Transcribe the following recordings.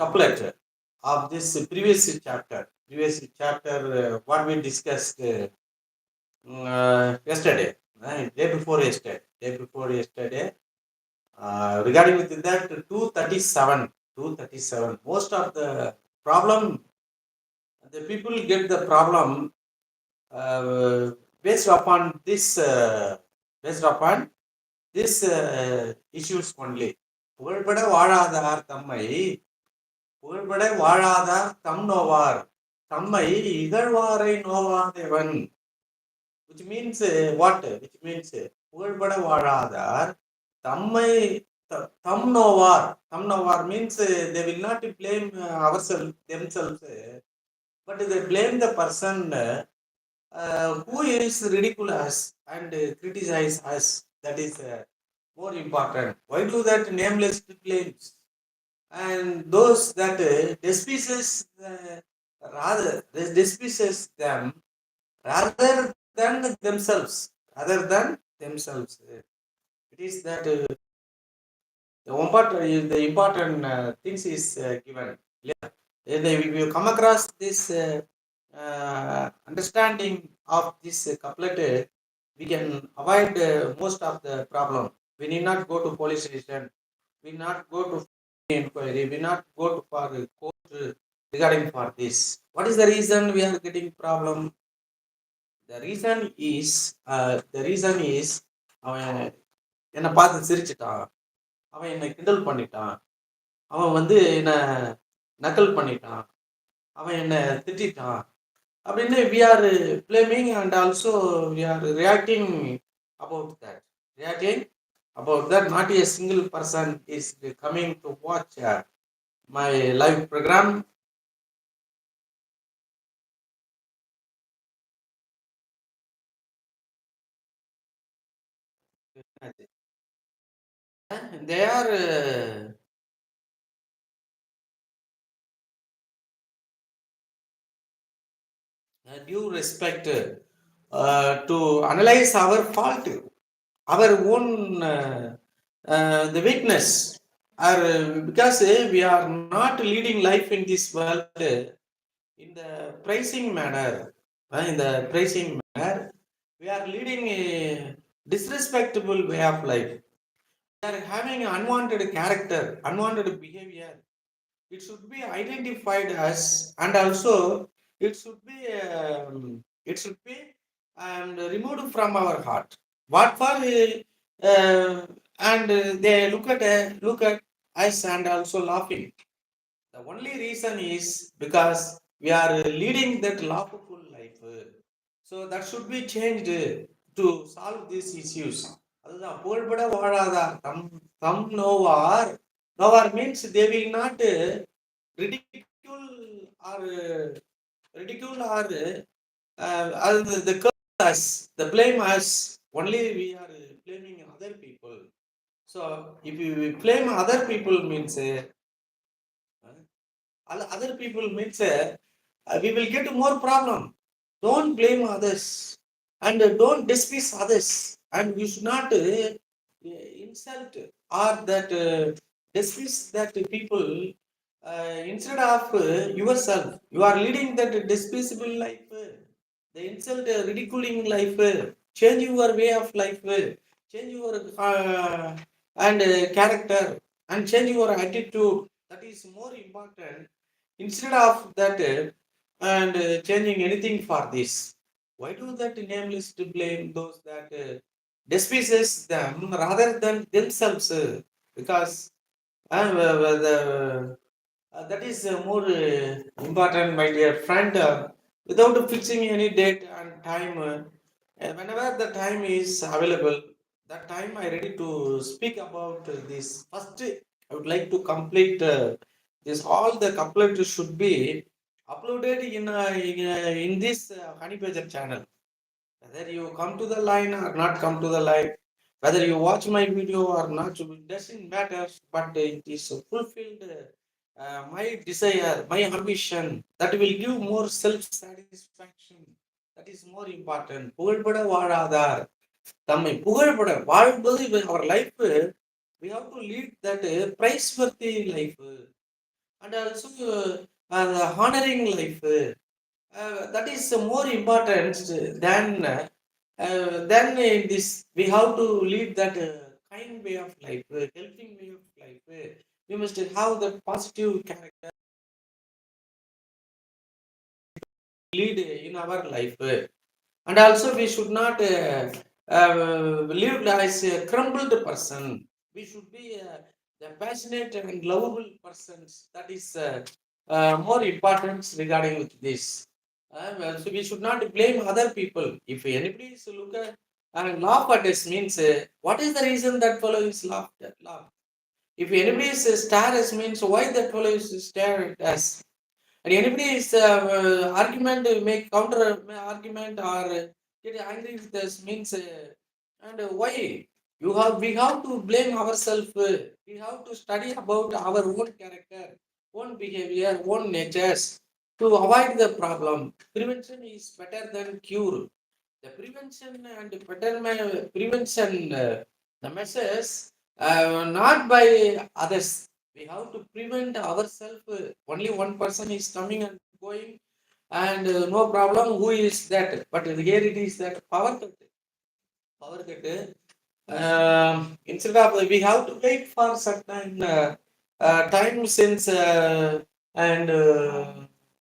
couplet of this previous chapter. What we discussed yesterday, day before yesterday, regarding with that 237. Most of the problem, the people get the problem uh, based upon this, issues only. புகழ்பட வாழாதார் தம்மை புகழ்பட வாழாதார் தம் நோவார் தம்மை இகழ்வாரை நோவாதேவன். Which means what? Which means புகழ்பட வாழாதார் தம்மை தம் நோவார். Tam novar means they will not blame themselves, but they blame the person who is ridicule us and criticize us. That is more important. Why do that nameless claims? And those that despises them rather than themselves. It is that the important things is given. Yeah. If you come across this understanding of this couplet, we can avoid most of the problem. We need not go to police station. We need not go to inquiry. We not go to for court regarding for this. What is the reason we are getting problem? The reason is அவன் என்னை பார்த்து சிரிச்சிட்டான், அவன் என்னை கிண்டல் பண்ணிட்டான், அவன் வந்து என்ன நக்கல் பண்ணிட்டான், அவன் என்ன திட்டான் அப்படின்னு we are blaming and also we are reacting about that. Not a single person is coming to watch my live program. They are due respect to analyze our fault, our own the weakness, or because we are not leading life in this world in the praising manner. We are leading a disrespectful way of life. We are having unwanted character, unwanted behavior. It should be identified as, and also it should be removed from our heart. What for? And they look at us and also laughing. The only reason is because we are leading that lawful life. So that should be changed to solve these issues. அதுதான் புகழ்பட வாழாதார் தம் நோவார். நோவார் means they will not ridicule or the curse us, the blame us. Only we are blaming other people. So if we blame other people means we will get more problem. Don't blame others and don't despise others, and you should not insult or that despise that people instead of yourself. You are leading that despicable life, the insult ridiculing life. Change your way of life, change your and character, and change your attitude. That is more important instead of that and changing anything for this. Why do that nameless to blame those that despises them rather than themselves? Because that is more important, my dear friend. Without fixing any date and time, whenever the time is available, that time I ready to speak about this. First, I would like to complete this. All the couplet should be uploaded in this Honey Pager channel. Whether you come to the line or not come to the line, whether you watch my video or not, it doesn't matter. But it is fulfilled my desire, my ambition, that will give more self-satisfaction. That is more important. புகழ்பட வாழாதார் தம்மை புகழ்பட வாழ்வது our life. We have to lead that praiseworthy life. and also honoring life. That is more important than in this. We have to lead that kind way of life, helping way of life. We must have that positive character lead in our life. And also we should not live as a crumbled person. We should be the passionate and lovable persons. That is more important regarding with this. So we should not blame other people. If anybody is look at and laugh at us means what is the reason that fellow is laugh. If anybody is stare us means why that fellow is stare at us. And anybody is argument make counter argument or get angry with us means and why you have we have to blame ourselves. We have to study about our own character, own behavior, own natures to avoid the problem. Prevention is better than cure. The prevention and prevention, the measures, not by others. We have to prevent ourselves. Only one person is coming and going, and no problem. Who is that? But here it is that power cut. Power cut. Instead of we have to wait for certain time since and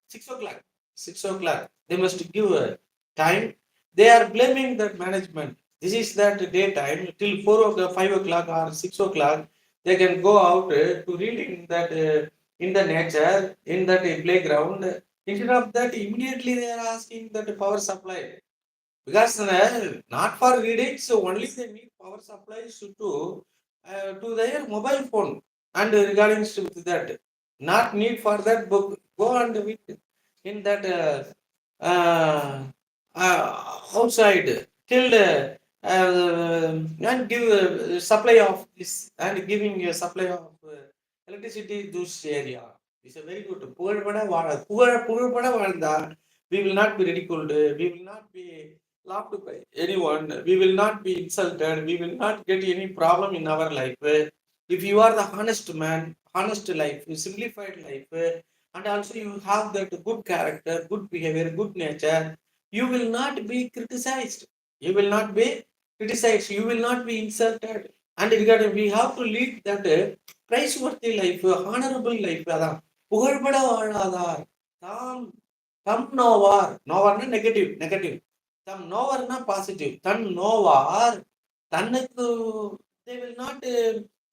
6 o'clock. 6 o'clock. They must give time. They are blaming that management. This is that daytime till 4 o'clock, 5 o'clock, or 6 o'clock. They can go out to reading that in the nature, in that playground. Instead of that, immediately they are asking that power supply. Because not for reading, so only they need power supplies to their mobile phone. And regarding to that, not need for that book. Go and read in that outside till and give supply of this and giving a supply of electricity to this area. It's a very good. புகழ்பட வாழ்ந்தால் we will not be ridiculed. We will not be laughed by anyone. We will not be insulted. We will not get any problem in our life. If you are the honest man, honest life, simplified life, and also you have that good character, good behavior, good nature, you will not be criticized. You will not be criticized. You will not be insulted. And regarding, we have to lead that praiseworthy life, honorable life. அதான் புகழ்பட வாழாதார் தாம் தம் நோவார். நோவார்னா negative negative. தம் நோவார்னா positive. தன் நோவார் தன்னுக்கு they will not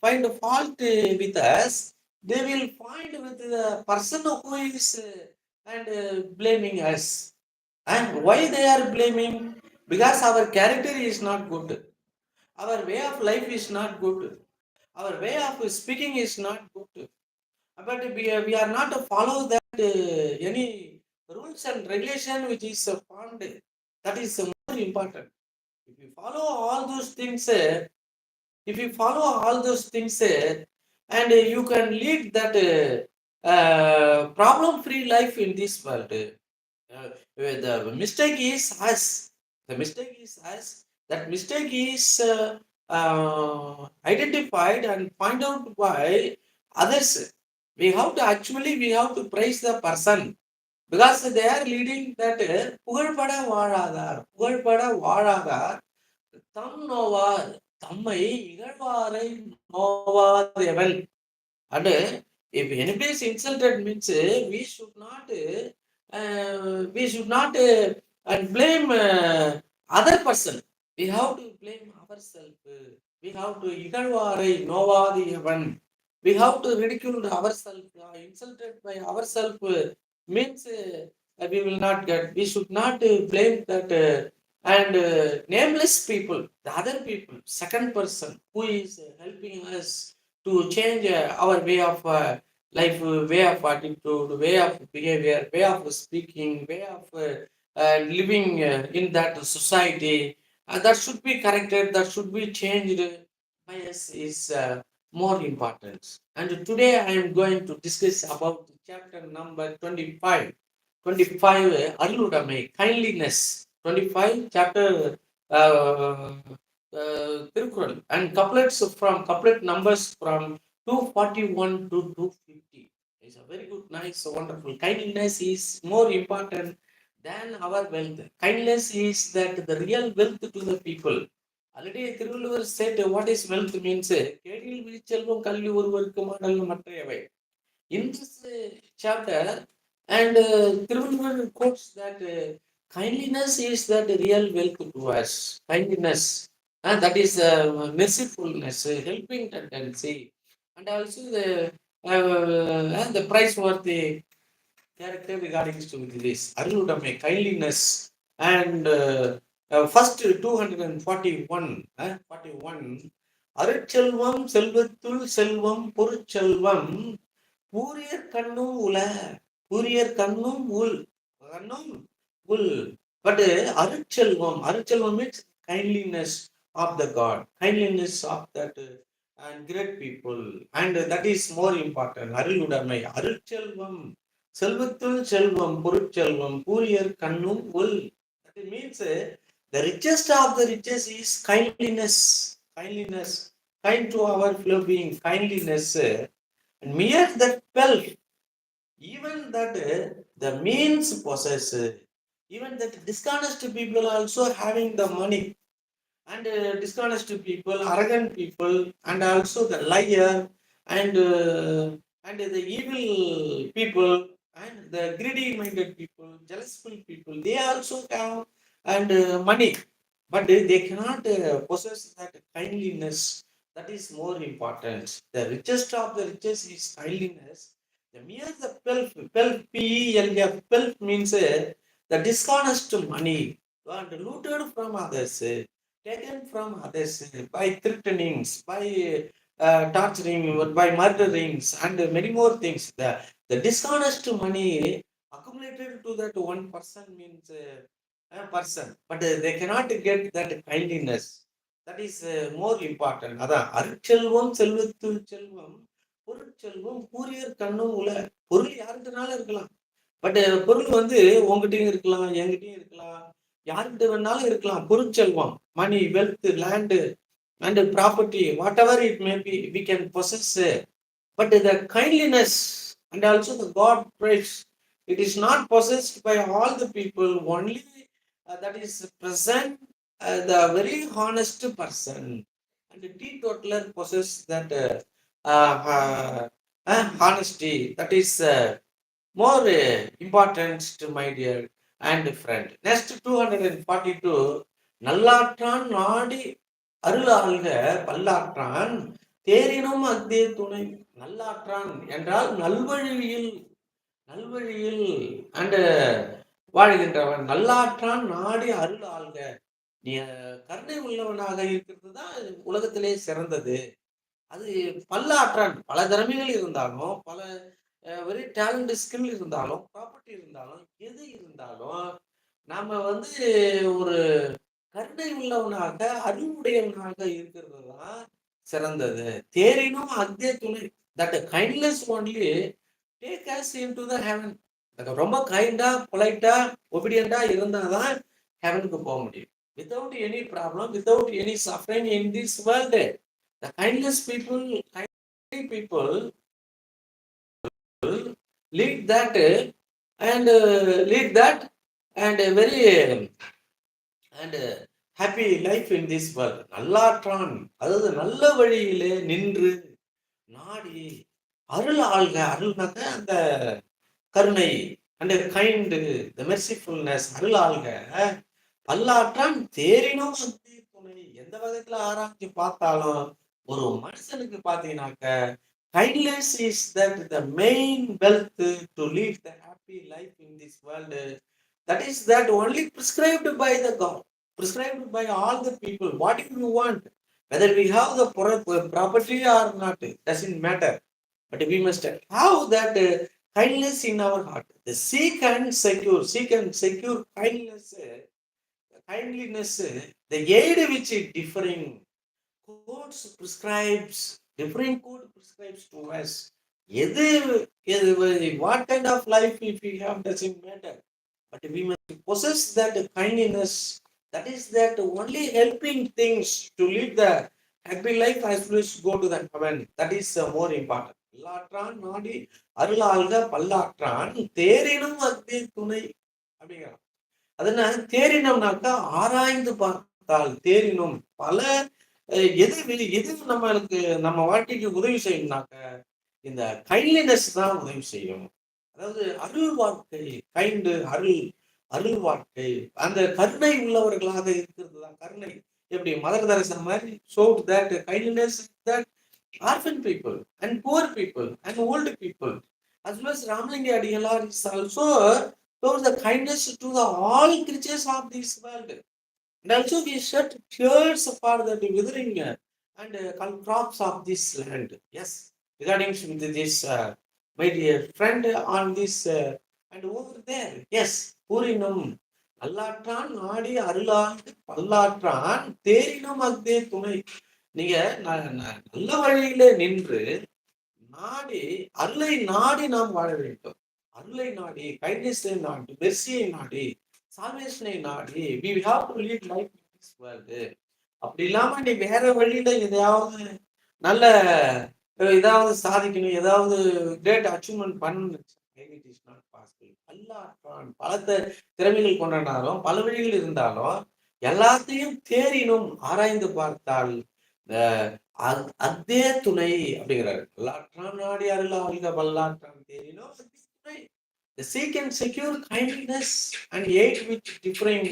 find a fault with us. They will find with the person who is and blaming us. And why they are blaming? Because our character is not good. Our way of life is not good. Our way of speaking is not good. But we are not to follow that any rules and regulation which is formed. That is more important. If you follow all those things, if you follow all those things, and you can lead that problem-free life in this world. The mistake is us. The mistake is us. That mistake is identified and find out by others. We have to praise the person because they are leading that புகழ்பட வாழாதார் புகழ்பட வாழாதார் தம் நோவார் தம்மை இகழ்வாரை நோவாதேவன். And if anybody is insulted means we should not and blame other person. We have to blame ourselves. We have to இகழ்வாரை நோவாதேவன். We have to ridicule ourselves, insulted by ourselves means we will not get. We should not blame that and nameless people, the other people, second person who is helping us to change our way of life, way of attitude, way of behavior, way of speaking, way of living in that society. That should be corrected, that should be changed by us is more important. And today I am going to discuss about chapter number 25. 25 Aruludamai, kindliness. 25 chapter Thirukural and couplets from couplet numbers from 241 to 250. It's a very good, nice, wonderful. Kindness is more important than our wealth. Kindness is that the real wealth to the people. Already Thirukural said what is wealth means. கேடில் விழிச்செல்வம் கல்வி ஒருவருக்கு model மற்றையவை. In this chapter, and Thirukural quotes that kindliness is that real wealth to us. Kindliness, and that is mercifulness, helping tendency, and also the praiseworthy character regarding to this. Aruludame, kindliness, and first 241, 41. அருட்செல்வம் செல்வத்துள் செல்வம் பொருட்செல்வம் Fourier கண்ணும் உல Fourier கண்ணும் உள் கண்ணும் உள் but Arutselvam means kindliness of the God, kindliness of that and great people, and that is more important. அருளுடைமை அருட்செல்வம் செல்வத்துள் செல்வம் பொருட்செல்வம் பூரியர் கண்ணும் உள். That means the richest of the richest is kindliness, kind to our fellow being, kindliness. And mere that wealth, even that the means possess, even that dishonest people also having the money, and dishonest people, arrogant people, and also the liar, and the evil people, and the greedy minded people, jealousful people, they also have and money, but they cannot possess that kindliness. That is more important. The richest of the richest is kindliness. The mere the pelf pelf means the dishonest money and looted from others, taken from others by threatenings, by torturing, by murderings, and many more things. The dishonest money accumulated to that one person means a person, but they cannot get that kindliness. That is more important. அதான் அருட்செல்வம் செல்வத்துள் செல்வம் பொருட்செல்வம் Fourier கண்ணும் உல. பொருள் யாருக்குனாலும் இருக்கலாம், but பொருள் வந்து உங்ககிட்டயும் இருக்கலாம், என்கிட்டயும் இருக்கலாம், யார்கிட்ட வேணாலும் இருக்கலாம். பொருட்செல்வம், money, wealth, land and property, whatever it may be, we can possess. But the kindliness and also the God praise, it is not possessed by all the people. Only that is present the very honest person, and the teetotaler possess that honesty. That is more important to my dear and friend. Next 242. நல்லாற்றான் நாடி அருளாள்க பல்லாற்றான் தேரினும் அக்தே துணை. நல்லாற்றான் என்றால் நல்வழியில் and வாழ்கின்றவன். நல்லாற்றான் நாடி அருள் ஆள்க. நீ கருணை உள்ளவனாக இருக்கிறது தான் உலகத்திலே சிறந்தது. அது பல்லாற்றான், பல திறமைகள் இருந்தாலும், பல வெரி டேலண்ட் ஸ்கில் இருந்தாலும், ப்ராப்பர்ட்டி இருந்தாலும், எது இருந்தாலும், நாம வந்து ஒரு கருணை உள்ளவனாக அறிவுடையவனாக இருக்கிறது தான் சிறந்தது. தேரினும் அக்தே துணை. That kindness only take as into the heaven. ரொம்ப கைண்டா, பொலைட்டா, ஒபீடியண்டா இருந்தாதான் ஹெவனுக்கு போக முடியும். Without any problem, without any suffering in this world. The kindness people, kind people lead that and a very and happy life in this world. நல்லாற்றான், அதாவது நல்ல வழியிலே நின்று நாடி அருள் ஆள்க. அருள்னாக்க அந்த கருணை, அந்த கைண்டு, the mercifulness, அருள் ஆள்க. பல்லாற்றான் தேரினும் அக்தி துணை. எந்த விதத்துல ஆராய்ச்சி பார்த்தாலும் ஒரு மனுஷனுக்கு பார்த்தீங்கன்னாக்க kindness is that the main wealth to live the happy life in this world. That is that only prescribed by the God, prescribed by all the people. What if you want, whether we have the property or not, doesn't matter, but we must have that kindness in our heart. The seek and secure kindliness, the aid which is differing codes prescribes, different code prescribes to us. What kind of life if we have doesn't matter, but we must possess that kindliness. That is that only helping things to live the happy life as well as go to the heaven. That is more important. பல்லாற்றான் நாடி அருளாள்க பல்லாற்றான் தேரினும் அக்தி துணை அப்படிங்கிறான். அதனால தேரினம்னாக்கா ஆராய்ந்து பார்த்தால் தேரினும் பல எது நம்மளுக்கு நம்ம வாழ்க்கைக்கு உதவி செய்யணும்னாக்க இந்த கைண்ட்லினஸ் தான் உதவி செய்யும். அதாவது அருள் வாழ்க்கை, கைண்டு அருள் அருள் வாழ்க்கை, அந்த கருணை உள்ளவர்களாக இருக்கிறது தான் கருணை. எப்படி மதர் தெரசா மாதிரி showed that kindliness that orphan people and poor people and old people, as well as Ramlinga Adigalar is also towards the kindness to the all creatures of this world. And also we shed tears for the withering and crops of this land. Yes, regarding with this, my dear friend, on this and over there. Yes, பூரினும் நல்லாற்றான் நாடி அருளாண்டு பல்லாற்றான் தேரினும் அக்தே துணை. நீங்க நல்ல வழியிலே நின்று நாடி அருளை நாடி நாம் வாழ வேண்டும். அருளை நாடி, கைண்ட்னஸை நாடி, மெர்சியை நாடி, சால்வேஷனை நாடி, we have to lead life in this world. அப்படி இல்லாம நீ வேற வழியில எதையாவது நல்ல ஏதாவது சாதிக்கணும், ஏதாவது கிரேட் அச்சீவ்மெண்ட் பண்ணணும், இட் இஸ் நாட் பாசிபிள். பல்லாற்றான் பல திறமைகள் கொண்டாலும் பல வழிகள் இருந்தாலும் எல்லாத்தையும் தேரினும் ஆராய்ந்து பார்த்தால் அதே துணை அப்படிங்கிறாரு. பல்லாற்றான் நாடி அருளாள்க பல்லாற்றான் தேரினும் அதே துணை. The seek and secure kindliness and aid which differing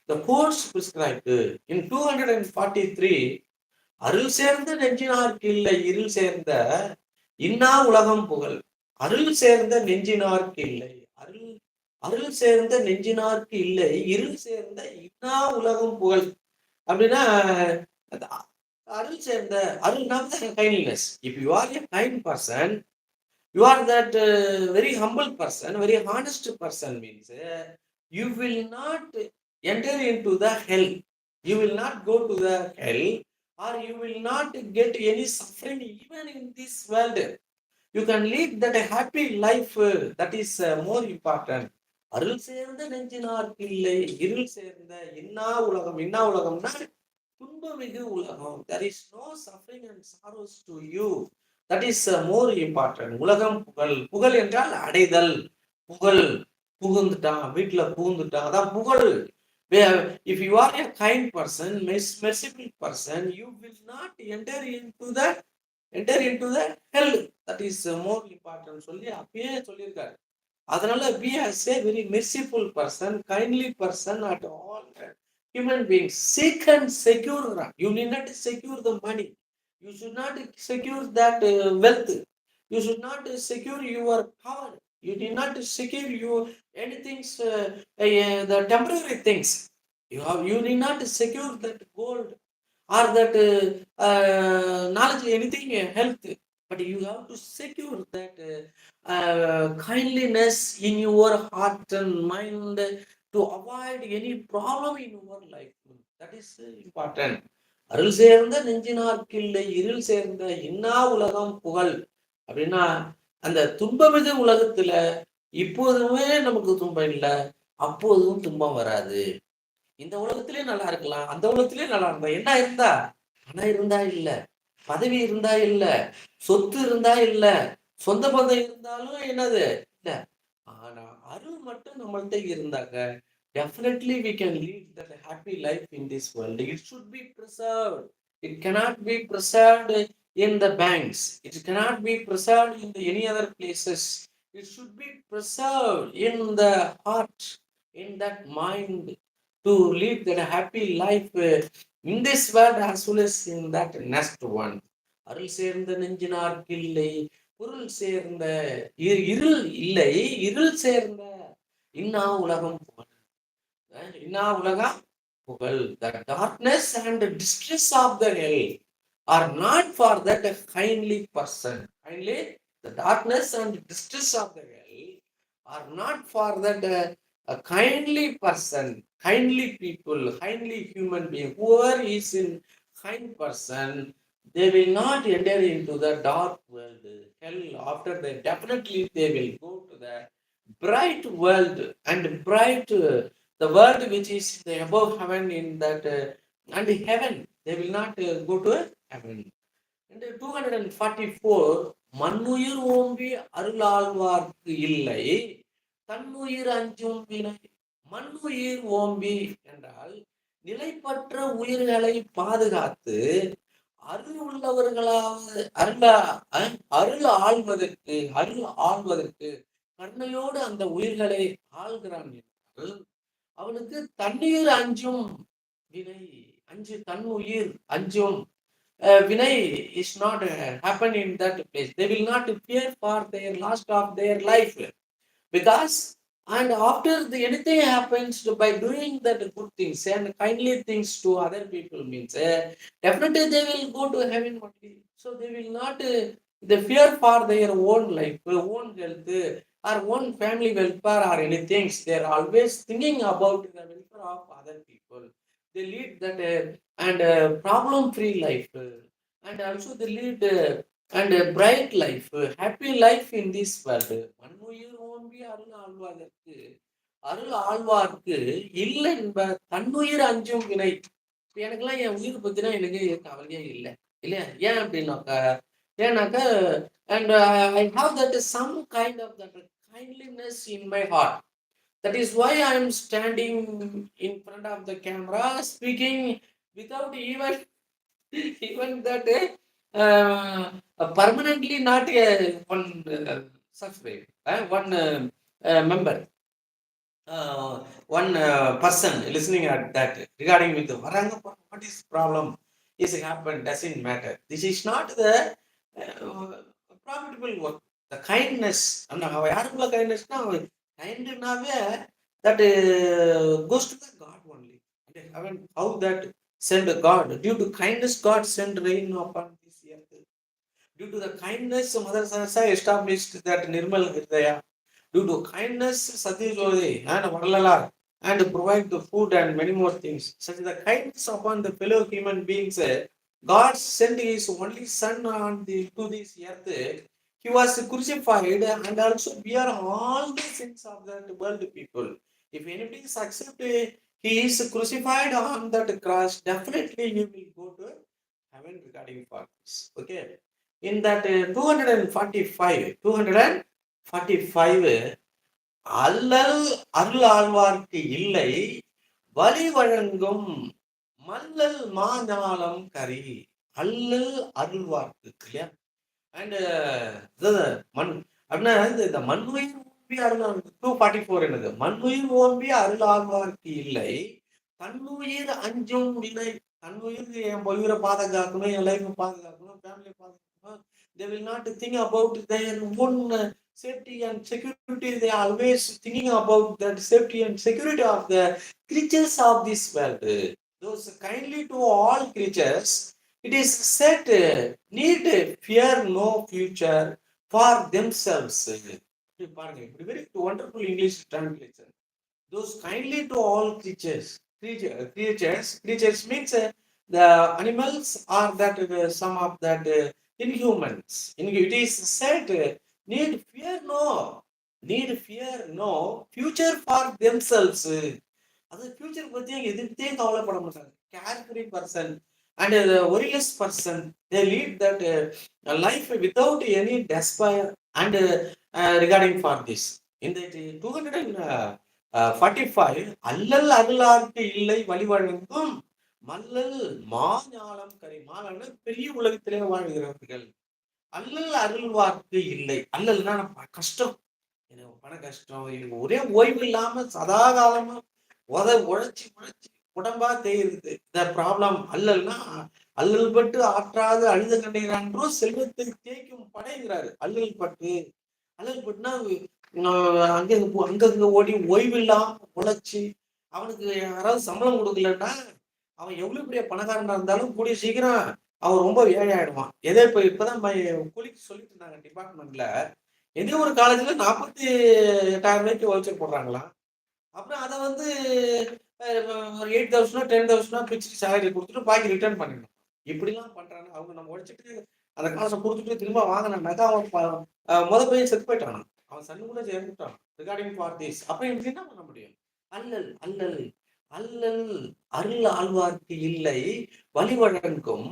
the course prescribed. In 243, அருள் சேர்ந்த நெஞ்சினார்க்கு இல்லை இருள் சேர்ந்த இன்னா உலகம் புகழ். அருள் சேர்ந்த நெஞ்சினார்க்கு இல்லை, அருள் அருள் சேர்ந்த நெஞ்சினார்க்கு இல்லை இருள் சேர்ந்த இன்னா உலகம் புகழ். அப்படின்னா அருள் சேர்ந்த அருள்னா kindness. If you are a kind person, you are that very humble person, very honest person, means you will not enter into the hell, you will not go to the hell, or you will not get any suffering even in this world. You can lead that a happy life, that is more important. அருள் சேர்ந்த நெஞ்சினார்க்கு இல்லை இருள் சேர்ந்த இன்னா உலகம். இன்னா உலகம்னா துன்பமிகு உலகம். There is no suffering and sorrows to you. That is more important. உலகம் புகழ். புகழ் என்றால் அடைதல். புகழ் புகுந்துட்டான், வீட்டுல புகுந்துட்டான், அதான் புகழ். If you are a kind person, merciful person, you will not enter into the hell. That is more important சொல்லி அப்பயே சொல்லியிருக்காரு. அதனால be as a very merciful person, kindly person at all human beings. Seek and secure. You need not secure the money. You should not secure that wealth. You should not secure your power. You did not secure your anything, the temporary things. You need not secure that gold or that knowledge, anything, health. But you have to secure that kindliness in your heart and mind to avoid any problem in your life. That is important. அருள் சேர்ந்த நெஞ்சினார்க்கு இல்லை இருள் சேர்ந்த இன்னா உலகம் புகழ். அப்படின்னா அந்த துன்பமிகு உலகத்துல இப்போதுமே நமக்கு துன்பம் இல்லை, அப்போதும் துன்பம் வராது. இந்த உலகத்திலே நல்லா இருக்கலாம், அந்த உலகத்திலே நல்லா இருந்தா என்ன இருந்தா, பணம் இருந்தா இல்ல, பதவி இருந்தா இல்ல, சொத்து இருந்தா இல்ல, சொந்த பந்தம் இருந்தாலும் என்னது இல்ல, ஆனா அருள் மட்டும் நம்மள்ட்ட இருந்தாங்க, definitely we can lead that happy life in this world. It should be preserved. It cannot be preserved in the banks. It cannot be preserved in any other places. It should be preserved in the heart, in that mind, to lead that happy life in this world as well as in that next one. அருள் சேர்ந்த நெஞ்சினார்க்கு இல்லை பொருள் சேர்ந்த இருள் இல்லை இருள் சேர்ந்த இன்னா உலகம் புகழ். இன்னா உலகம் புகழ். The darkness and the distress of the hell are not for that kindly person. Kindly, the darkness and distress of the hell are not for that a kindly person, kindly people, kindly human being. Whoever is in kind person, they will not enter into the dark world, hell. After that, definitely they will go to the bright world and bright the world which is the above heaven, in that and heaven. They will not go to heaven. And 244, மண்ணுயிர் ஓம்பி அருளாழ்வார்க்கு இல்லை தன்னுயிர் அஞ்சும் வினை. மண்ணுயிர் ஓம்பி என்றால் நிலைப்பற்ற உயிர்களை பாதுகாத்து அருள் உள்ளவர்களாவது அருள் ஆள்வதற்கு கருணையோடு அந்த உயிர்களை ஆள்கிறான் என்றால் அவனுக்கு தண்ணீர் அஞ்சும் வினை. தன் உயிர் அஞ்சும் வினை is not happen in that place. They will not fear for their last of their life. Because and after anything happens by doing that good things and kindly things to other people means definitely they will go to heaven only. So they will not they fear for their own life, own health, or own family welfare or anything. They are always thinking about the welfare of other people. They lead that and problem free life, and also they lead and a bright life, happy life in this world. மண்ணுயிர் ஓம்பி அருள் ஆழ்வார்க்கு இல்லை என்ப தன்னுயிர் அஞ்சும் வினை. எனக்கெல்லாம் என் உயிர் பத்தினா எனக்கு கவலையே இல்லை இல்லையா? ஏன் அப்படின்னாக்கா and I have that some kind of that kindliness in my heart. That is why I am standing in front of the camera speaking without even that permanently not one subscribe, one member, one person listening at that regarding with the what is problem is happened doesn't matter. This is not the profitable work. The kindness and யாருக்குள்ள kindnessனா kindனாவே that goes to the God only. How that send God, due to kindness God send rain upon this earth. Due to the kindness Mother Teresa established that Nirmal Hridaya. Due to kindness Satyajodi and Varlala and provide the food and many more things. Such the kindness upon the fellow human beings, God sent his only son on to this earth. He was crucified and also bear all the sins of that world people. If anybody is accepted, he is crucified on that cross, definitely he will go to heaven regarding for this. Okay. In that 245 அல்லல் அருள் ஆழ்வார்க்கு இல்லை வழி வழங்கும் மல்லல் மாஞாலம் கரி. அல்லல் அருள்வார்க்கு இல்லையா? And மண் அப்படின்னா இந்த மண்ணுயிர் ஓம்பி அருள் 244 என்னது? மண்ணுயிர் ஓம்பி அருள் ஆழ்வார்க்கு இல்லை தன்னுயிர் அஞ்சும் வினை. தன்னுயிர் என் உயிரை பாதுகாக்கணும், என் லைஃபை பாதுகாக்கணும், ஃபேமிலியை பாதுகாக்கணும். They will not think about their own safety and security. They are always thinking about that safety and security of the creatures of this world. Those kindly to all creatures, it is said, need fear no future for themselves. Very wonderful English translation. Those kindly to all creatures. Creatures means the animals are that some of that inhumans. It is said, need fear no future for themselves. அது future பத்தி எதுக்கிட்டே கவலைப்பட மாட்டாங்க. Carefree person and the worryless person, they lead that life without any despair. And regarding for this, in the 245 அல்லல் அருளார்க்கு இல்லை வழி வழங்கும் மல்லல் மாஞாலம் கரி. மாலன்னு பெரிய உலகத்திலே வாழ்கிறவர்கள். அல்லல் அருள்வார்க்கு இல்லை. அல்லல்னா கஷ்டம், எனக்கு பண கஷ்டம், எனக்கு ஒரே ஓய்வு இல்லாம சதா காலமா உழைச்சி உடம்பா தேயுது. இந்த ப்ராப்ளம் அல்லல்னா அல்லல் பட்டு ஆற்றாது அழுத கண்டைகிறான்றோ செல்வத்தை தேய்க்கும் படைகிறாரு. அல்லல் பட்டுனா அங்கங்க ஓடி ஓய்வு இல்லாம உழைச்சி அவனுக்கு யாராவது சம்பளம் கொடுக்கலன்னா அவன் எவ்வளவு பெரிய பணக்காரனா இருந்தாலும் கூடிய சீக்கிரம் அவன் ரொம்ப ஏழை ஆயிடுவான். இப்பதான் கூலிக்கு சொல்லிட்டு இருந்தாங்க டிபார்ட்மெண்ட்ல. எதோ ஒரு காலேஜ்ல 48,000 ரூபாய்க்கு வவுச்சர் போடுறாங்களாம். அப்புறம் அதை 8,000 10,000 பிக்ஸ்டு சேலரி கொடுத்துட்டு பாக்கி ரிட்டர்ன் பண்ணிடணும். இப்படிலாம் பண்றாங்க அவங்க. நம்ம உழைச்சிட்டு அந்த காசை கொடுத்துட்டு திரும்ப வாங்கினாக்கா அவன் போய் செத்து போயிட்டான். அவன் சன்னு கூட சேர்ந்துட்டான் ரிகார்டிங் ஃபார் திஸ். அப்புறம் இப்படி என்ன பண்ண முடியும்? அல்லல் அருள் ஆழ்வார்க்கு இல்லை வழி வழங்கும்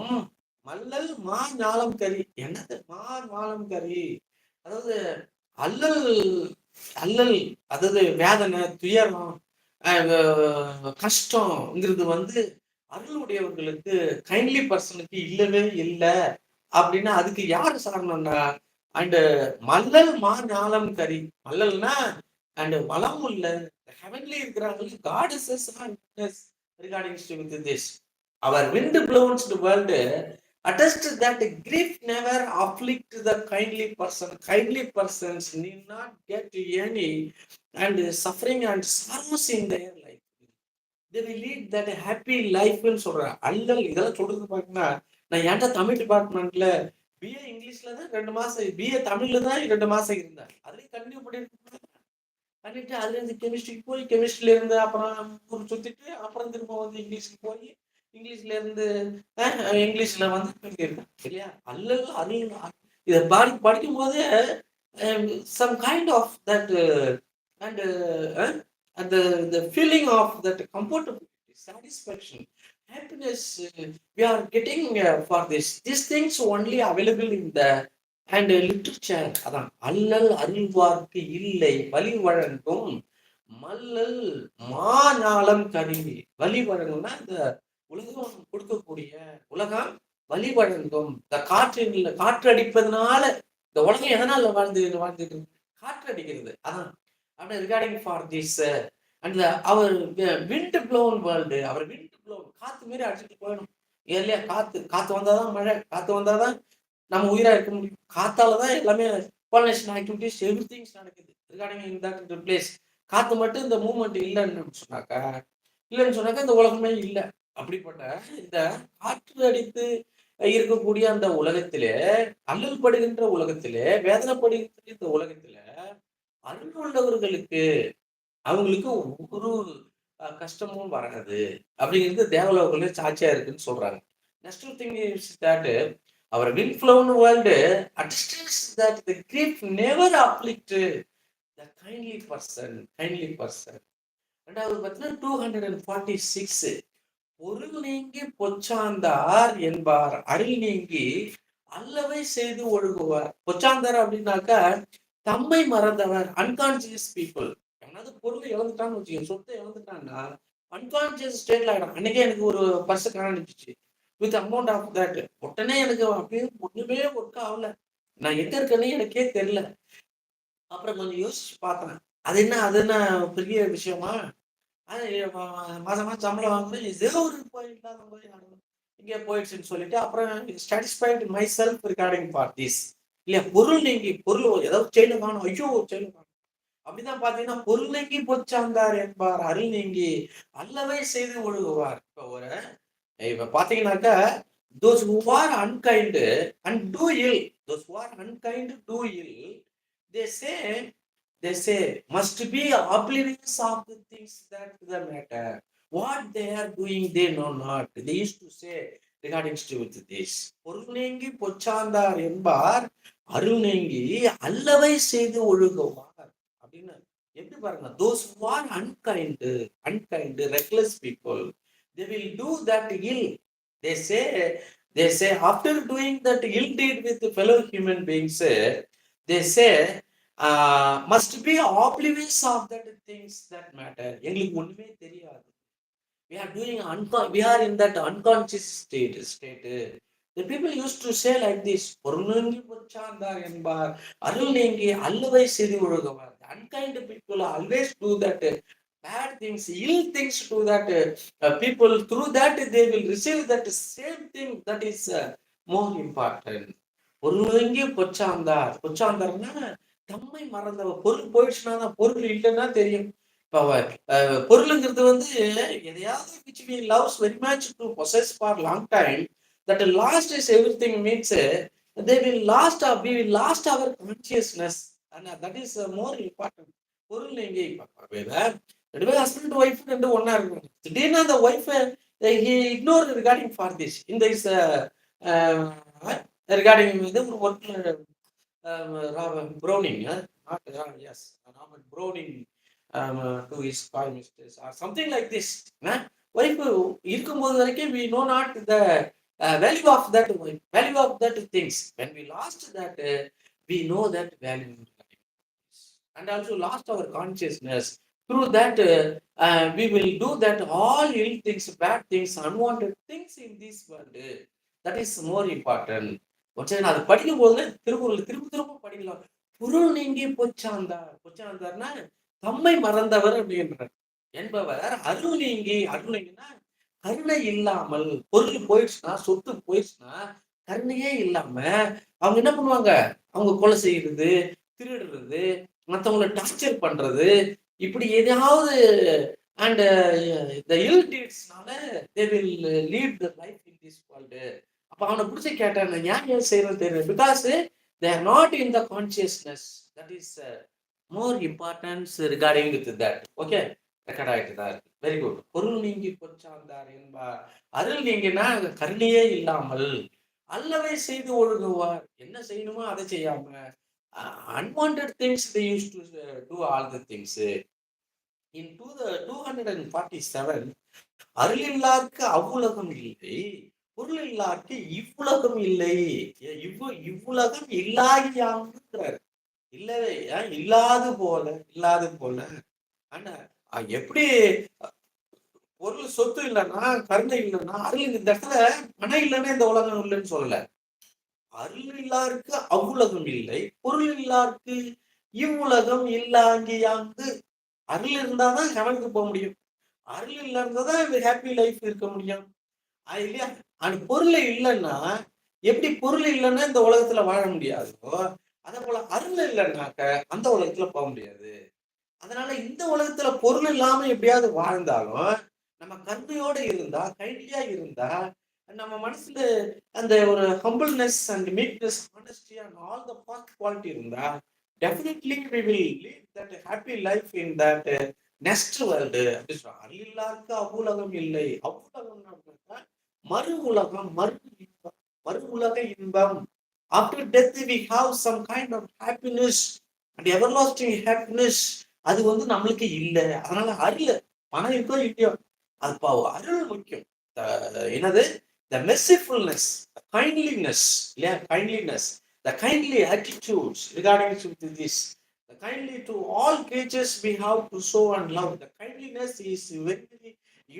மல்லல் மா ஞாலம் கரி. என்னது மா ஞாலம் கரி? அதாவது அல்லல் அல்லல், அதாவது வேதனை, துயரம், கஷ்டங்கிறது வந்து அருளுடையவர்களுக்கு, கைண்ட்லி பர்சனுக்கு இல்லவே இல்லை அப்படின்னா அதுக்கு யாரு சாரணும்னா அண்ட் மல்லல் மா ஞாலம் கரி. மல்லல்னா அண்ட் வளம் உள்ள ஹெவன்லி இருக்கிறாங்க. God is regarding with this our wind blows the world attest that grief never afflict the kindly person. Kindly persons need not get any and suffering and sorrows in their life. They will lead that happy life ன்னு சொல்றேன். அல்லல் இதெல்லாம் சொல்றது பார்த்தீங்கன்னா, நான் ஏன்டா தமிழ் டிபார்ட்மெண்ட்ல BA இங்கிலீஷ்ல தான் 2 மாசம், பிஏ தமிழ்ல தான் 2 மாசம் இருந்தேன். அதுலயும் கண்டினியூ பண்ணிட்டு அதுல இருந்து கெமிஸ்ட்ரிக்கு போய், கெமிஸ்ட்ரில இருந்து அப்புறம் ஊர் சுத்திட்டு அப்புறம் திரும்ப வந்து இங்கிலீஷ்க்கு போய், இங்கிலீஷ்ல இருந்து இங்கிலீஷ்ல வந்து இங்க இருக்கேன் இல்லையா. அல்லல் அருள் இதை படிக்கும் போதே some kind of that and and the feeling of that comfortability, satisfaction, happiness we are getting for this. These things only available in the and literature. அதான் அல்லல் அருள்வார்க்கு இல்லை வழி வழங்கும் மல்லல் மாஞாலம் கருவி. வழி வழங்கும்னா இந்த உலகம் கொடுக்கக்கூடிய, உலகம் வழி வழங்கும். இந்த காற்று அடிப்பதனால இந்த உலகம் எதனால வாழ்ந்துட்டு காற்று அடிக்கிறது. அதான் அப்படி recording for this and our wind blown world. Our wind blown காத்து மாரி அடிச்சுட்டு போயிடும் இல்லையா. காத்து வந்தாதான் மழை, காத்து வந்தாதான் நம்ம உயிரா இருக்க முடியும். காத்தாலதான் எல்லாமே பாலினேஷன் ஆக்டிவிட்டிஸ் எவ்ரி திங்ஸ் நடக்குது ரிகார்டிங் இன் தட் பிளேஸ். காத்து மட்டும் இந்த மூவ்மெண்ட் இல்லைன்னு சொன்னாக்கா இந்த உலகமே இல்லை. அப்படிப்பட்ட இந்த காற்று அடித்து இருக்கக்கூடிய அந்த உலகத்திலே, அல்லல் படுகின்ற உலகத்திலே, வேதனைப்படுகின்ற இந்த உலகத்தில அருள் உள்ளவர்களுக்கு அவங்களுக்கு ஒரு கஷ்டமும் வராது அப்படிங்கிறது தேவலோகங்களே சாட்சியா இருக்குன்னு சொல்றாங்க. Next thing is that our wind flown world understands that the grief never afflict the kindly person. ரெண்டாவது பார்த்தீங்கன்னா 246 பொருள் நீங்கி பொச்சாந்தார் என்பார் அருள் நீங்கி அல்லவை செய்து ஒழுகுவார். பொச்சாந்தார் அப்படின்னாக்கா தம்மை மறந்தவர், அன்கான்சியஸ் பீப்புள். எவனாவது பொருளை இழந்துட்டான்னு வச்சுக்கோங்க, சொத்தை இழந்துட்டான்னா அன்கான்சியஸ் ஸ்டேட்ல ஆகிடும். அன்னைக்கே எனக்கு ஒரு பர்ஸ் காணிச்சு வித் அமௌண்ட் ஆஃப் தட். உடனே எனக்கு அப்படியே ஒண்ணுமே ஒர்க் ஆகல, நான் எங்க இருக்கேன்னு எனக்கே தெரியல. அப்புறம் கொஞ்சம் யோசிச்சு பார்த்தேன், அது என்ன பெரிய விஷயமா? மாசம் மாசம் சம்பளம் வாங்கணும், ஏதோ ஒரு இல்லாத மாதிரி இங்கே போயிடுச்சுன்னு சொல்லிட்டு அப்புறம் satisfied my self regarding for this இல்லையா. பொருள் நீங்கி, பொருள் ஏதாவது செயின காணும், ஐயோ செயின காணும் அப்படிதான் பாத்தீங்கன்னா பொருள் நீங்கி பொச்சாந்தார் என்பார் அருள் நீங்கி அல்லவை செய்து ஒழுகுவார். இப்ப பாத்தீங்கன்னாக்கா those who are unkind and do ill, those who are unkind do ill, they say must be oblivious of the things that the matter. What they are doing they know not. They used to say regarding with this. பொருள் நீங்கி பொச்சாந்தார் என்பார் அருள் நீங்கி அல்லவை செய்து ஒழுகுவார் அப்படின்னு எப்படி பாருங்க. those who are unkind reckless people, they will do that ill. They say after doing that ill deed with fellow human beings, they say must be oblivious of that things that matter. எங்களுக்கு ஒண்ணுமே தெரியாது. We are in that unconscious state. The people used to say like this, பொருள் நீங்கி பொச்சாந்தார் என்பார் அருள் நீங்கி அல்லவை செய்து ஒழுகுவார். Unkind people always do that bad things, ill things to that people. Through that they will receive that same thing that is more important. பொருள் நீங்கி பொச்சாந்தார்னா தம்மை மறந்தவ. பொருள் போயிடுச்சுன்னா தான், பொருள் இல்லைன்னா தெரியும். இப்போ பொருளுங்கிறது வந்து எதையாவது which we loves very much to possess for long time, that last is everything means they will we will lost our consciousness, and that is more important. பொருள் நீங்கி ரெண்டு ஹஸ்பண்ட் ஒய்ஃப் ரெண்டு ஒன்னா இருக்கும். திடீர்னு அந்த wife he ignored regarding for this. இந்த is regarding இது ஒரு work Browning, yes, Robert Browning to his prime ministers or something like this. Wife இருக்கும்போது வரைக்கும் we know not the value of that things. When we lost that, we know that value, and also lost our consciousness. Through that, we will do that all ill things, bad things, unwanted things in this world. That is more important. கொஞ்சம் நான் அதை படிக்கும் போது திருக்குறள் திரும்ப திரும்ப படிக்கலாம். பொருள் நீங்கி பொச்சாந்தார்னா தம்மை மறந்தவர் அப்படின்றார் என்பவர். அருள் நீங்கினா கருணை இல்லாமல், பொருள் போயிடுச்சுன்னா, சொத்து போயிடுச்சுன்னா, கருணையே இல்லாம அவங்க என்ன பண்ணுவாங்க? அவங்க கொலை செய்யறது, திருடுறது, மற்றவங்களை டார்ச்சர் பண்றது, இப்படி எதாவது and the ill deedsனால they will lead the life in this world. அப்ப அவனை பிடிச்சி கேட்டாங்க, ஏன் செய்யறது தெரியும்? Because they are not in the consciousness. That is more importance regarding with that. Okay, record ஆகிட்டு தான் இருக்கு. Very good. பொருள் நீங்கி பொச்சாந்தார் என்பார். அருள் நீங்கினா கருணையே இல்லாமல் அல்லவை செய்து ஒழுகுவார். என்ன செய்யணுமோ அதை செய்யாம unwanted things they used to do all the things. In 247, அருளில்லார்க்கு அவ்வுலகம் இல்லை, பொருள் இல்லார்க்கு இவ்வுலகம் இல்லை, இவ்வுலகம் இல்லாகியாங்கிறார். இல்லவே இல்லாது போல. ஆனா எப்படி பொருள் சொத்து இல்லைன்னா, கருணை இல்லைன்னா, அருள் இந்த இடத்துல மன இல்லைன்னா இந்த உலகம் இல்லைன்னு சொல்லல. அருள் இல்லாருக்கு அவ்வுலகம் இல்லை, பொருள் இல்லாருக்கு இவ்வுலகம் இல்லாங்கியாங்கு. அருள் இருந்தாதான் ஹெவனுக்கு போக முடியும். அருள் இல்லைன்றதான் ஹாப்பி லைஃப் இருக்க முடியும் இல்லையா? அந்த பொருள் இல்லைன்னா, எப்படி பொருள் இல்லைன்னா இந்த உலகத்துல வாழ முடியாதோ, அதே போல அருள் இல்லைன்னாக்க அந்த உலகத்துல போக முடியாது. அதனால இந்த உலகத்துல பொருள் இல்லாம எப்படியாவது வாழ்ந்தாலும், நம்ம கருணையோட இருந்தா, கைண்டியா இருந்தா, நம்ம மனசுல அந்த ஒரு humbleness and meekness, honesty and all the best quality இருந்தா, definitely we will lead that happy life in that next world. அப்படி சொல்றாங்க. அருளில்லார்க்கு அவ்வுலகம் இல்லை. அவ்வுலகம் மறு உலகம், மறு உலக இன்பம். After death we have some kind of happiness and everlasting happiness. அது வந்து நம்மளுக்கு இல்லை. அதனால அருள், பணம் இருக்கோ இல்லையோ, அது அருள் முக்கியம். என்னது? The mercifulness, the kindliness, the kindly attitudes regarding to this. The kindly to all creatures we have to show and love. The kindliness is very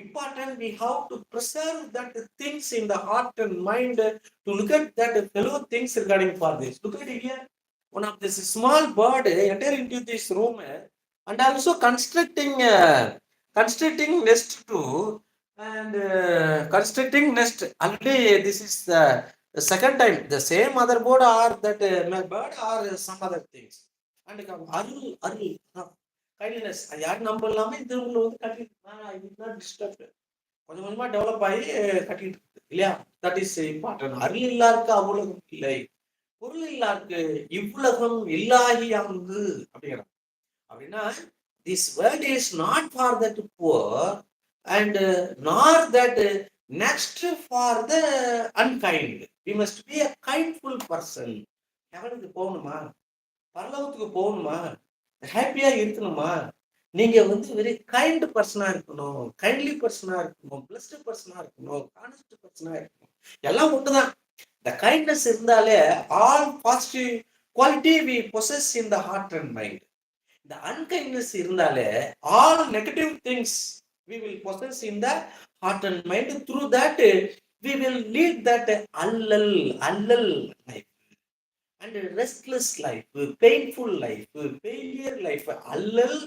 important. We have to preserve that things in the heart and mind, to look at that fellow things regarding for this. Look at here, one of this small bird enter into this room and also constructing nest too. And constructing nest already, this is the second time the same mother bird or that bird or some other things. And Arul kindliness யார் நம்ம இல்லாம இந்த ரூம்ல வந்து கட்டிட்டு disturb கொஞ்சம் கொஞ்சமா develop ஆகி கட்டிட்டு இல்லையா? That is important. அருள் இல்லாருக்கு அவ்வுலகம் இல்லை, பொருள் இல்லாருக்கு இவ்வுலகம் இல்லாகியாங்கு அப்படிங்கிறான். அப்படின்னா this world is not for that poor and nor that next for the unkind. We must be a kindful person. எவனுக்கு போகணுமா? பரலோகத்துக்கு போகணுமா? ஹாப்பியா இருக்கணுமா? நீங்க வந்து வெரி கைண்ட் பர்சனா இருக்கணும், கைண்ட்லி பர்சனா இருக்கணும், பிளஸ்ட் பர்சனா இருக்கணும், கான்ஸ்ட் பர்சனா இருக்கணும். எல்லாம் ஒண்ணுதான். இந்த கைண்ட்னஸ் இருந்தாலே all positive quality we possess in the heart and mind. The unkindness இருந்தாலே all negative things we will possess in the heart and mind. Through that we will lead that allal life and restless life, painful life, failure life. அல்லல்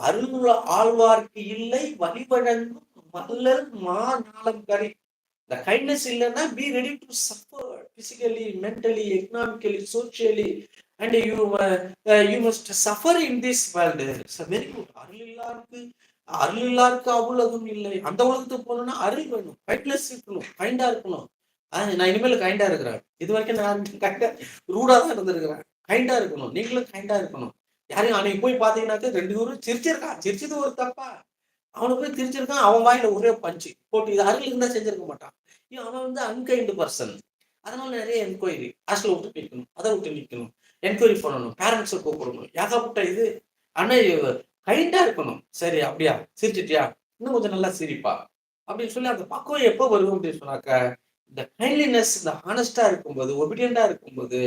அருள் ஆழ்வார்க்கு இல்லை, வழிவழங்கும் மல்லல் மாநாளங்கரை. The kindness இல்லைன்னா be ready to suffer physically, mentally, economically, socially, and you must suffer in this world. It's a very good. அருள் இல்லாருக்கு அவ்வுலகம் இல்லை. அந்த உலகத்துக்கு போகணும்னா அருள் வேணும், கைண்ட்னஸ் இருக்கணும், கைண்டா இருக்கணும். நான் இனிமேல் கைண்டா இருக்கிறேன். இது வரைக்கும் நான் கைண்டா ரூடா தான் இருந்திருக்கிறேன். கைண்டா இருக்கணும், நீங்களும் கைண்டா இருக்கணும். யாரையும் அன்னைக்கு போய் பாத்தீங்கன்னாக்க 2 பேரும் சிரிச்சிருக்கான், சிரிச்சது ஒரு தப்பா? அவனை போய் சிரிச்சிருக்கான், அவன் வாயில ஒரே பஞ்சு போட்டு. இது அருள் இருந்தா செஞ்சிருக்க மாட்டான். அவன் வந்து அன்கைண்ட் பர்சன். அதனால நிறைய என்கொயரி, ஹாஸ்டல் விட்டு நிற்கணும், அதை விட்டு நிற்கணும், என்கொயரி பண்ணணும், பேரண்ட்ஸை கூப்பிடணும், ஏகப்பட்ட இது. ஆனா கைண்டா இருக்கணும். சரி அப்படியா, சிரிச்சிட்டியா, இன்னும் கொஞ்சம் நல்லா சிரிப்பா அப்படின்னு சொல்லி அந்த பக்குவம் எப்போ வரும் அப்படின்னு சொன்னாக்க, இந்த கைண்ட்லினஸ், இந்த ஹானஸ்டா இருக்கும்போது, ஒபீடியண்டா இருக்கும்போது,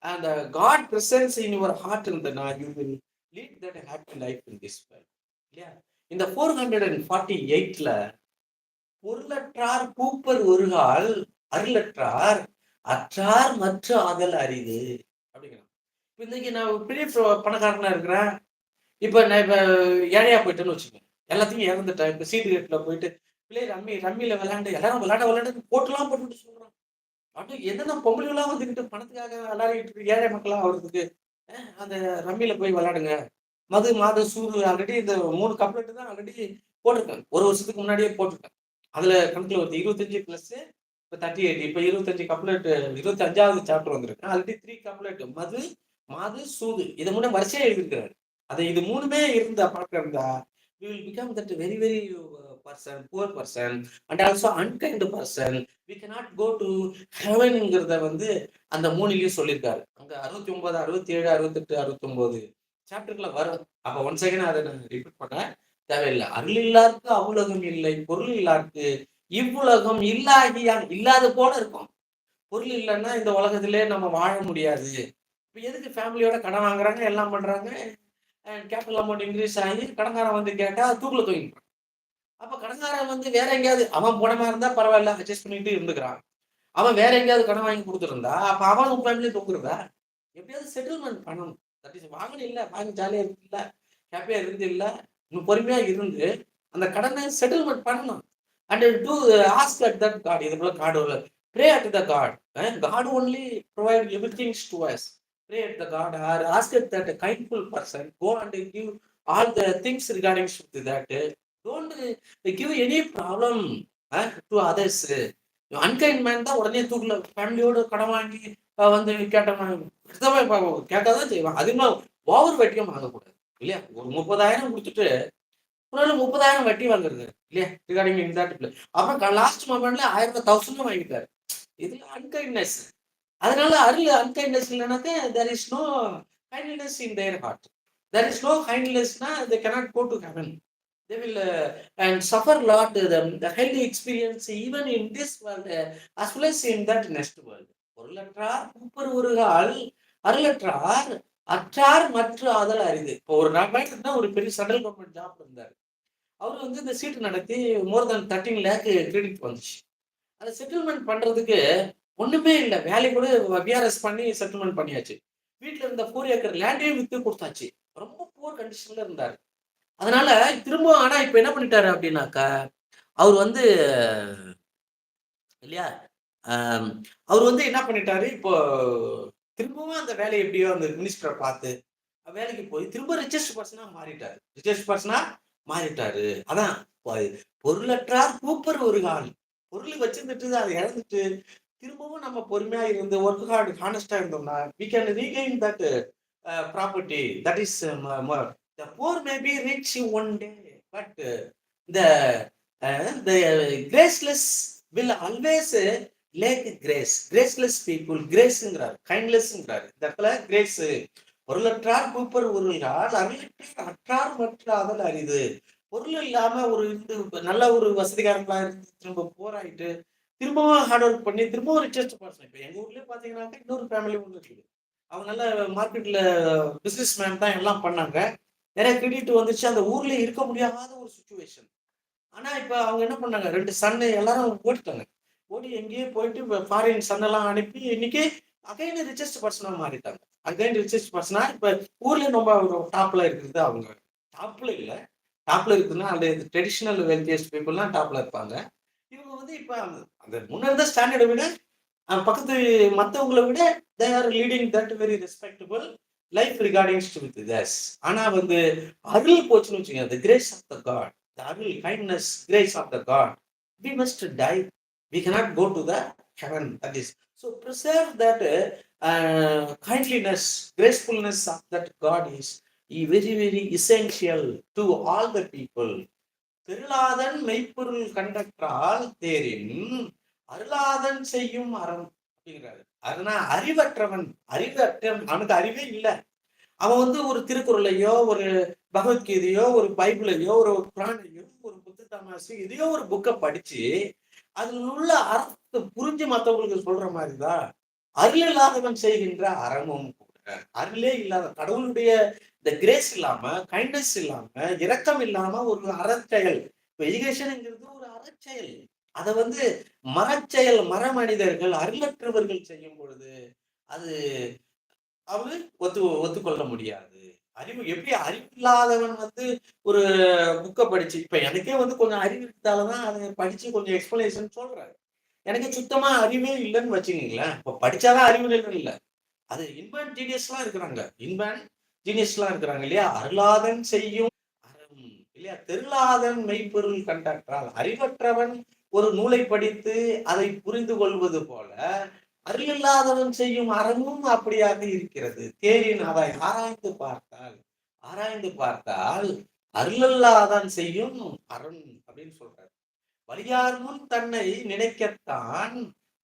அந்த god presence in your heart இருந்ததுன்னா, you will lead that happy life in this world. இல்லையா? இந்த 448ல பொருளற்றார் பூப்பர் ஒருகால் அருளற்றார் அற்றார் மற்ற ஆதல் அரிது அப்படிங்கிறான். இப்ப இன்னைக்கு நான் பெரிய பணக்காரனா இருக்கிறேன். இப்ப ஏழையா போயிட்டேன்னு வச்சுக்கோங்க. எல்லாத்தையும் இறந்துட்டேன். இப்ப சீட்டு கட்டுல போயிட்டு பிள்ளை ரம்மியில விளையாண்டு எல்லாரும் விளையாட போட்டுலாம் போட்டுட்டு சொல்றான். அப்படியே என்னென்ன பொம்பளைலாம் வந்துக்கிட்டு பணத்துக்காக விளையாடிட்டு இருக்கு ஏழை மக்களா ஆகுறதுக்கு. அந்த ரம்மியில போய் விளையாடுங்க. மது மாத சூடு ஆல்ரெடி இந்த 3 கப்லெட் தான் ஆல்ரெடி போட்டிருக்கேன். ஒரு வருஷத்துக்கு முன்னாடியே போட்டிருக்கேன். அதுல கணக்குல வருது 25 பிளஸ் இப்ப 38. இப்ப 25 கப்லெட் 25வது சாப்டர் வந்திருக்கு. ஆல்ரெடி 3 கப்லெட் மது மாது சூது இதை முன்ன வரிசையா எழுதியிருக்கிறாரு. அது இது 3மே இருந்த பழக்கம் இருந்தா we will become that very very person, poor person and also unkind person. We cannot go to heavenங்கிறத வந்து அந்த 3லயும் சொல்லியிருக்காரு. அங்க 69 67 68 69 சாப்டர்ல வரும். அப்ப ஒன் செகண்ட் அதை நான் ரிப்பீட் பண்ணேன், தேவையில்லை. அருள் இல்லாருக்கு அவ்வுலகம் இல்லை, பொருள் இல்லாருக்கு இவ்வுலகம் இல்லாகியா இல்லாத போல இருக்கும். பொருள் இல்லைன்னா இந்த உலகத்திலே நம்ம வாழ முடியாது. இப்ப எதுக்கு ஃபேமிலியோட கடன் வாங்குறாங்க, எல்லாம் பண்றாங்க. கேபிட்டல் அமௌண்ட் இன்க்ரீஸ் ஆகி கடன்காரன் வந்து கேட்டா தூக்குல தூங்கிட்டான். அப்ப கடன்காரன் வந்து வேற எங்கேயாவது அவன் போனமா இருந்தா பரவாயில்ல, அட்ஜஸ்ட் பண்ணிட்டு இருந்துக்கிறான். அவன் வேற எங்கேயாவது கடன் வாங்கி கொடுத்துருந்தா அப்ப அவன் உன் ஃபேமிலி தூக்குறதா? எப்படியாவது செட்டில்மெண்ட் பண்ணணும். தட் இஸ் வாங்கணும் இல்ல, வாங்கி ஜாலியா இருக்கு இல்ல, ஹாப்பியா இருந்து இல்ல, இன்னும் பொறுமையா இருந்து அந்த கடனை செட்டில்மெண்ட் பண்ணணும். And to ask at that God. இது போல God pray at the God. God only provide everything to us. Pray at the God or ask at that kindful person. Go and give all the things regarding to that. Don't give any problem to others. Unkind man தான் உடனே தூக்கல ஃபேமிலியோட கடன் வாங்கி வந்து கேட்டவன் கேட்காதான் செய்வான். அதிகமா over வட்டியும் வாங்கக்கூடாது இல்லையா? ஒரு 30,000 கொடுத்துட்டு ஒரு 30,000 வட்டி வாங்குறது இல்லையா? Regarding in that. அப்புறம் லாஸ்ட் மொமெண்ட்ல 1000 வாங்கிட்டாரு. இதுல அன்கைண்ட்னஸ். அதனால அருள் அன்கைண்ட்னஸ் இல்லைனாக்க there is no kindliness in their heart. There is no kindnessனா they cannot go to heaven. They will and suffer lot the healthy experience even in this world as well as in that next world. பொருளற்றார் பூப்பர் ஒருகால் அருளற்றார் அற்றார் மற்ற ஆதல் அரிது. இப்போ ஒரு நாள் ஒரு பெரிய central government job இருந்தார். அவர் வந்து இந்த சீட்டு நடத்தி மோர் தென் 13 lakh கிரெடிட் வந்துச்சு. அதை செட்டில்மெண்ட் பண்றதுக்கு ஒண்ணுமே இல்லை, வேலை கூட விஆர்எஸ் பண்ணி செட்டில்மெண்ட் பண்ணியாச்சு. வீட்டுல இருந்த 4 ஏக்கர் லேண்டையும் வித்து கொடுத்தாச்சு. ரொம்ப புவர் கண்டிஷன்ல இருந்தாரு. அதனால திரும்ப ஆனா இப்ப என்ன பண்ணிட்டாரு அப்படின்னாக்கா அவர் வந்து இல்லையா அவர் வந்து என்ன பண்ணிட்டாரு, இப்போ திரும்பவும் அந்த வேலையை எப்படியோ அந்த மினிஸ்டரை பார்த்து வேலைக்கு போய் திரும்ப ரிச்சஸ்ட் பர்சனா மாறிட்டாரு. ரிச்சஸ்ட் பர்சனா மாறிட்டாரு. அதான் பொருளற்றார் பூப்பர் ஒரு கால். பொருள் வச்சிருந்துட்டு அதை இழந்துட்டு திரும்பவும் நம்ம பொறுமையா இருந்து ஒர்க் ஹார்ட் ஹானஸ்டா இருந்தோம்னா we can regain that property. That is the poor may be rich one day, but the graceless will always lack grace. Graceless people graceங்கிறார், கைண்ட்லெஸ்ங்கிறார். இந்த இடத்துல கிரேஸ். பொருளற்றார் பூப்பர் ஒருகால் அற்றார் மற்ற ஆதல் அரிது. பொருள் இல்லாம ஒரு இருந்து நல்ல ஒரு வசதிகாரங்களா இருந்து திரும்ப போராயிட்டு திரும்பவும் ஹார்ட் ஒர்க் பண்ணி திரும்பவும் ரிச்சஸ்ட் பர்சன். இப்போ எங்க ஊர்லயே பாத்தீங்கன்னாக்க இன்னொரு ஃபேமிலி ஒன்று இருக்குது. அவங்க நல்ல மார்க்கெட்ல பிசினஸ் மேன் தான் எல்லாம் பண்ணாங்க. நிறைய கிரெடிட் வந்துச்சு. அந்த ஊர்ல இருக்க முடியாத ஒரு சுச்சுவேஷன். ஆனா இப்ப அவங்க என்ன பண்ணாங்க, 2 சன் எல்லாரும் ஓடிட்டாங்க. ஓடி எங்கேயே போயிட்டு ஃபாரின் சன் எல்லாம் அனுப்பி இன்னைக்கு அகைன் ரிச்சஸ்ட் பர்சனா மாறிட்டாங்க. அகைன் ரிச்சஸ்ட் பர்சனா இப்ப ஊர்ல ரொம்ப டாப்ல இருக்கிறது அவங்க. டாப்ல இல்ல, டாப்ல இருக்குதுன்னா அந்த ட்ரெடிஷனல் வெல்தியஸ்ட் பீப்புள்லாம் டாப்ல இருப்பாங்க. இவங்க வந்து இப்ப அந்த முன்ன இருந்த ஸ்டாண்டர்டை விட பக்கத்து மற்றவங்களை விட they are leading that very respectable life regardings to do with. ஆனா வந்து அருள் போச்சுன்னு வச்சுக்கோங்க, the grace of the god, the அருள் kindness grace of the god, we must die. We cannot go to the heaven. That is so preserve that kindliness, gracefulness of that God is very very essential to all the people. திருளாதன் மெய்ப்பொருள் கண்டற்றால் தேரின் அருளாதன் செய்யும் அறம் அப்படிங்கிறாரு. அதனால அறிவற்றவன், அவனுக்கு அறிவே இல்லை. அவன் வந்து ஒரு திருக்குறளையோ ஒரு பகவத்கீதையோ ஒரு பைபிளையோ ஒரு குரானையோ ஒரு புத்த தமாசு எதையோ ஒரு புக்கை படிச்சு அதில் உள்ள அர்த்தத்தை புரிஞ்சு மற்றவங்களுக்கு சொல்ற மாதிரிதான் அருள் இல்லாதவன் செய்கின்ற அறமும் கூட. அருளே இல்லாத கடவுளுடைய இந்த கிரேஸ் இல்லாம, கைண்ட்னஸ் இல்லாம, இரக்கம் இல்லாம ஒரு அறச்செயல். இப்ப எஜுகேஷன்ங்கிறது ஒரு அறச்செயல். அதை வந்து மரச்செயல், மர மனிதர்கள், அருளற்றவர்கள் செய்யும் பொழுது அது அவரு ஒத்துக்கொள்ள முடியாது. அறிவு எப்படி அறிவில்லாதவன் வந்து ஒரு புக்கை படிச்சு, இப்ப எனக்கே வந்து கொஞ்சம் அறிவு இருந்தால்தான் அதை படிச்சு கொஞ்சம் எக்ஸ்பிளனேஷன் சொல்றேன். எனக்கு சுத்தமா அறிவே இல்லைன்னு வச்சுக்கீங்களேன். இப்ப படிச்சாதான் அறிவு இல்லைன்னு இல்லை. அது இன்பன் ஜீனியஸ்லாம் இருக்கிறாங்க. இன்பன் ஜீனியஸ்லாம் இருக்கிறாங்க இல்லையா? அருளாதன் செய்யும் அறம் இல்லையா? தெருளாதன் மெய்ப்பொருள் கண்டாற்றால். அறிவற்றவன் ஒரு நூலை படித்து அதை புரிந்து கொள்வது போல அறிவில்லாதவன் செய்யும் அறமும் அப்படியாக இருக்கிறது. தேரின் அதை ஆராய்ந்து பார்த்தால் அருளல்லாதான் செய்யும் அறம் அப்படின்னு சொல்றாரு. வலியார் முன் தன்னை நினைக்கத்தான்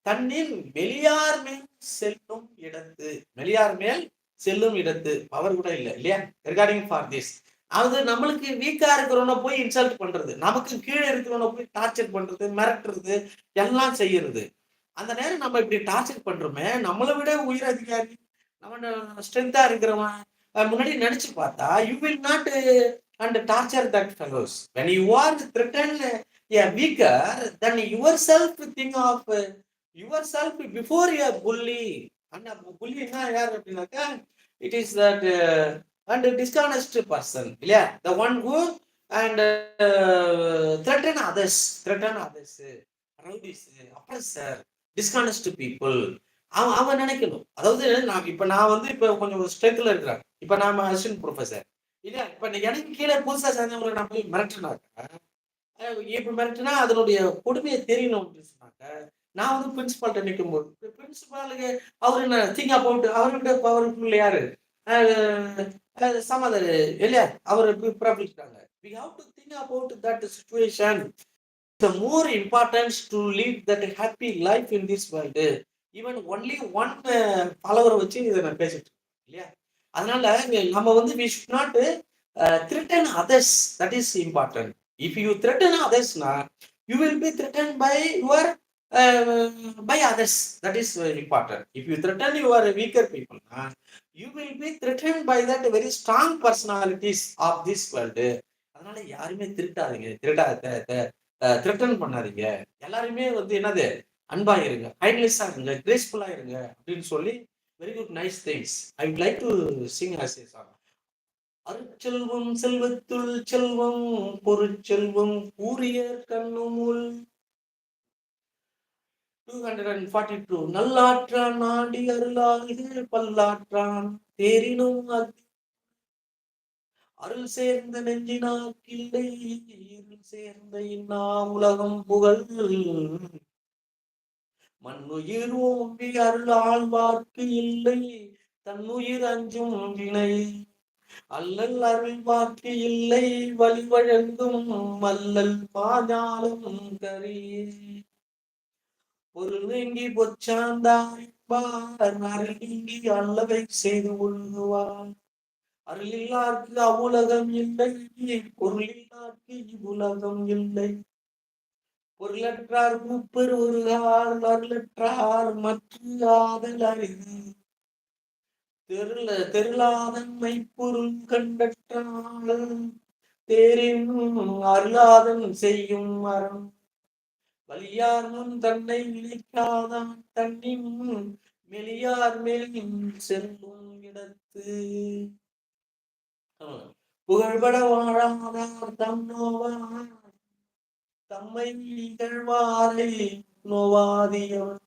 தன்னின் வெளியார் மேல் செல்லும் இடத்து. வெளியார் மேல் செல்லும் இடத்து பவர் கூட இல்லை இல்லையா? ரிகார்டிங் ஃபார் திஸ், அது நம்மளுக்கு வீக்கா இருக்கிறவன போய் இன்சல்ட் பண்றது, நமக்கு கீழே இருக்கிறவன போய் டார்ச்சர் பண்றது, மிரட்டுறது, எல்லாம் செய்யறது. அந்த நேரம் நம்ம இப்படி டார்ச்சர் பண்றோமே, நம்மளை விட உயர் அதிகாரி, நம்ம ஸ்ட்ரென்த்தா இருக்கிறவன் முன்னாடி நினைச்சு பார்த்தா, you will not and torture that fellows. when you are threatened a weaker, then yourself think of yourself before a bully. and புல்லினா யார் அப்படின்னாக்கா, it is that and dishonest person இல்லையா? the one who and threaten others, rowdies, oppressor, dishonest people. அவன் நினைக்கணும். அதாவது நான் வந்து இப்ப கொஞ்சம் ஸ்ட்ரென்த்ல இருக்கிறேன். இப்ப நான் அசிஸ்டன்ட் ப்ரொஃபசர் இல்லையா? இப்ப எனக்கு கீழே புதுசா சேர்ந்தவங்களை நான் போய் மிரட்டினாக்க, இப்ப மிரட்டினா அதனுடைய கொடுமையை தெரியணும் அப்படின்னு சொன்னாக்க, நான் வந்து பிரின்சிபால்கிட்ட நிற்கும் போது பிரின்சிபாலுக்கு அவரு என்ன திங்க் அபவுட், அவர்கிட்ட பவர்ஃபுல் யாரு? சமதர் இல்லையா? அவர் பிறப்பிச்சிட்டாங்க. we have to think about that situation. The more importance to lead that happy life in this world. Even only one follower வச்சு இதை நான் பேசிட்டு இல்லையா? அதனால நம்ம வந்து we should not threaten others. That is important. If you threaten others, you will be threatened by your by others. That is important. If you threaten your weaker people, you will be threatened by that very strong personalities of this world. அதனால யாருமே threaten பண்ணாதீங்க. எல்லாருமே வந்து என்னது, அன்பா இருங்க, கைண்ட்லெஸ்ஸா இருங்க, கிரேஸ்ஃபுல்லா இருங்க அப்படின்னு சொல்லி very good nice things. I would like to sing as a song. அருட்செல்வம் செல்வத்துள் செல்வம் பொருட்செல்வம் கூறிய கண்ணுமுள் 242. நல்லாற்றான் நாடி அருளாகிய பல்லாற்றான் தேரினும் அருள் சேர்ந்த நெஞ்சினாக்கில்லை இருள் சேர்ந்த இன்னா உலகம் புகழ் மண்ணுயிர் ஓம்பி அருள் ஆழ்வார்க்கு இல்லை தன்னுயிர் அஞ்சும் வினை அல்லல் அருள்வார்க்கு இல்லை வழிவழங்கும் மல்லல் பாஞாலம் கரி பொருள் நீங்கி பொச்சாந்தார் அருள் நீங்கி அல்லவை செய்து கொள்ளுவார். அருளில்லார்க்கு அவ்வுலகம் இல்லை, பொருளில்லார்க்கு இவ்வுலகம் இல்லை. பொருளற்றார் மூப்பர் ஒருகால் அருளற்றார் மற்ற ஆதல் அறிவு. தெருளாதன் மெய்ப்பொருள் கண்டற்றால் தேரின் அருளாதன் செய்யும் மரம். வலியார் முன் தன்னை நினைக்காதான் தன்னின் மெலியார் மேல் செல்லும் இடத்து. புகழ்பட வாழாதார் தம் நோவார் தம்மை இகழ்வாரை நோவாதியவன்.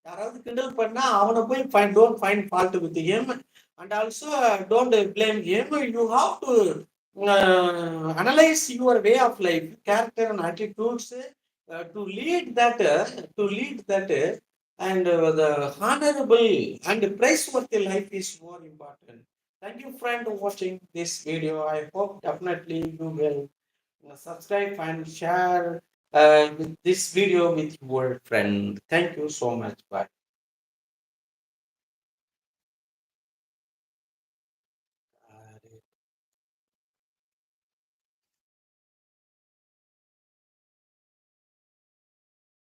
யாராவது கிண்டல் பண்ணா அவனை போய் don't find fault with him and also don't blame him. You have to analyze your way of life, character and attitudes to lead that and the honorable and praiseworthy life is more important. Thank you friend for watching this video. I hope definitely you will subscribe and share this video with your friend. Thank you so much. Bye.